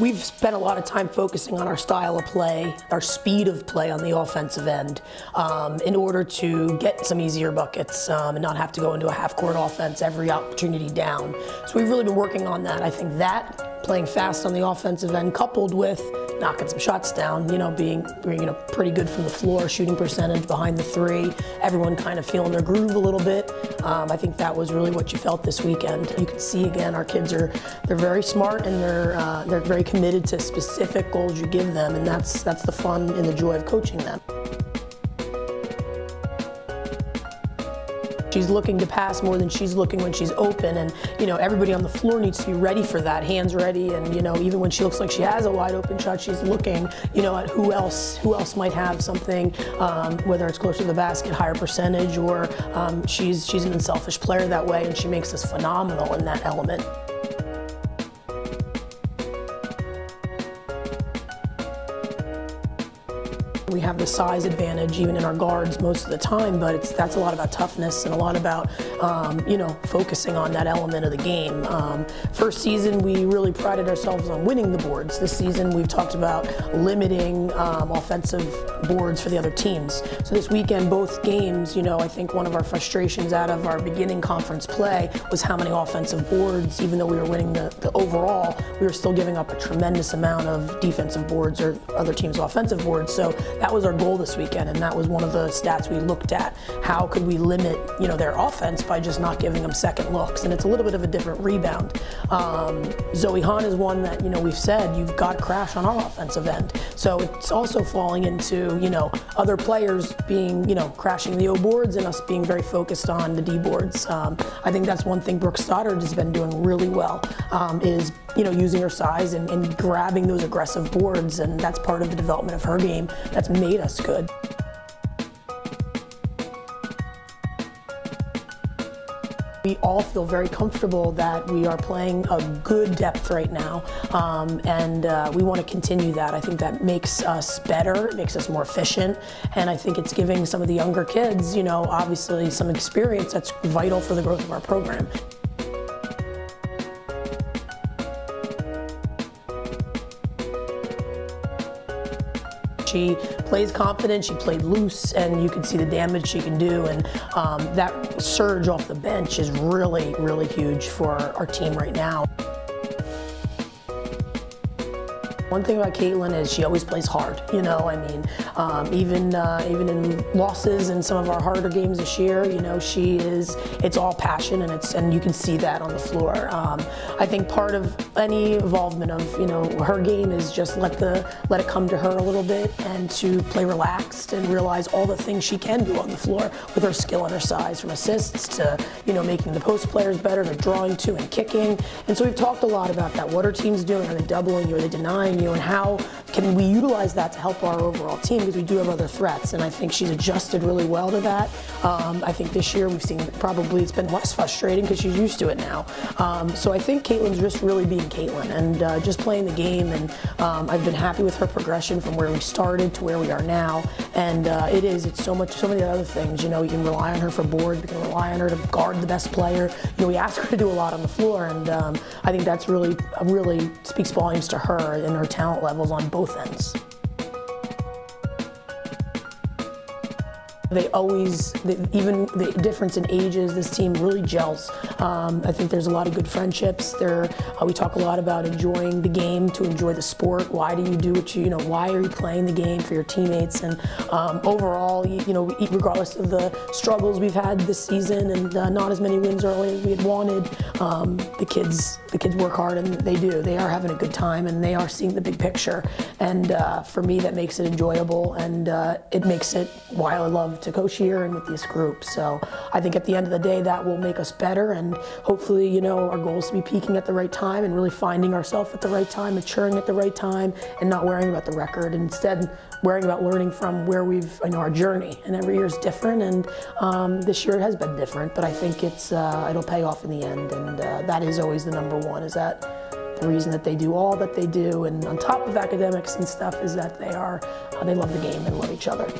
We've spent a lot of time focusing on our style of play, our speed of play on the offensive end, in order to get some easier buckets and not have to go into a half-court offense every opportunity down. So we've really been working on that. I think that, playing fast on the offensive end, coupled with knocking some shots down, being pretty good from the floor, shooting percentage behind the three, everyone kind of feeling their groove a little bit. I think that was really what you felt this weekend. You can see again, our kids they're very smart and they're very committed to specific goals you give them, and that's the fun and the joy of coaching them. She's looking to pass more than she's looking when she's open, and everybody on the floor needs to be ready for that, hands ready, and even when she looks like she has a wide open shot, she's looking at who else might have something, whether it's closer to the basket, higher percentage, or she's an unselfish player that way, and she makes us phenomenal in that element. We have the size advantage even in our guards most of the time, but that's a lot about toughness and a lot about focusing on that element of the game. First season we really prided ourselves on winning the boards. This season we've talked about limiting offensive boards for the other teams. So this weekend, both games, I think one of our frustrations out of our beginning conference play was how many offensive boards, even though we were winning the overall, we were still giving up a tremendous amount of defensive boards or other teams' offensive boards. So that was our goal this weekend, and that was one of the stats we looked at. How could we limit, their offense by just not giving them second looks? And it's a little bit of a different rebound. Zoe Hahn is one that, we've said you've got to crash on our offensive end. So it's also falling into, other players being, crashing the O boards and us being very focused on the D boards. I think that's one thing Brooke Stoddard has been doing really well, is using her size and grabbing those aggressive boards, and that's part of the development of her game that's made us good. We all feel very comfortable that we are playing a good depth right now, and we want to continue that. I think that makes us better, it makes us more efficient, and I think it's giving some of the younger kids, obviously some experience that's vital for the growth of our program. She plays confident, she played loose, and you can see the damage she can do, and that surge off the bench is really, really huge for our team right now. One thing about Caitlin is she always plays hard, even in losses and some of our harder games this year, it's all passion, and you can see that on the floor. I think part of any involvement of, her game is just let it come to her a little bit, and to play relaxed and realize all the things she can do on the floor with her skill and her size, from assists to, making the post players better, to drawing to and kicking. And so we've talked a lot about that. What are teams doing? Are they doubling you? Are they denying you? And how can we utilize that to help our overall team, because we do have other threats, and I think she's adjusted really well to that. I think this year we've seen probably it's been less frustrating because she's used to it now. So I think Caitlin's just really being Caitlin and just playing the game, and I've been happy with her progression from where we started to where we are now, and it's so many other things. You can rely on her for boards, we can rely on her to guard the best player. We ask her to do a lot on the floor, and I think that's really speaks volumes to her and her talent levels on both ends. Even the difference in ages, this team really gels. I think there's a lot of good friendships. We talk a lot about enjoying the game, to enjoy the sport. Why do you do what why are you playing the game? For your teammates, and overall, regardless of the struggles we've had this season and not as many wins early as we had wanted, the kids work hard, and they do. They are having a good time, and they are seeing the big picture. And for me, that makes it enjoyable, and it makes it why I love to coach here and with this group. So I think at the end of the day, that will make us better, and hopefully, our goal is to be peaking at the right time and really finding ourselves at the right time, maturing at the right time, and not worrying about the record, and instead worrying about learning from where our journey. And every year is different, and this year it has been different, but I think it'll pay off in the end, and that is always the number one, is that the reason that they do all that they do, and on top of academics and stuff, is that they love the game and love each other.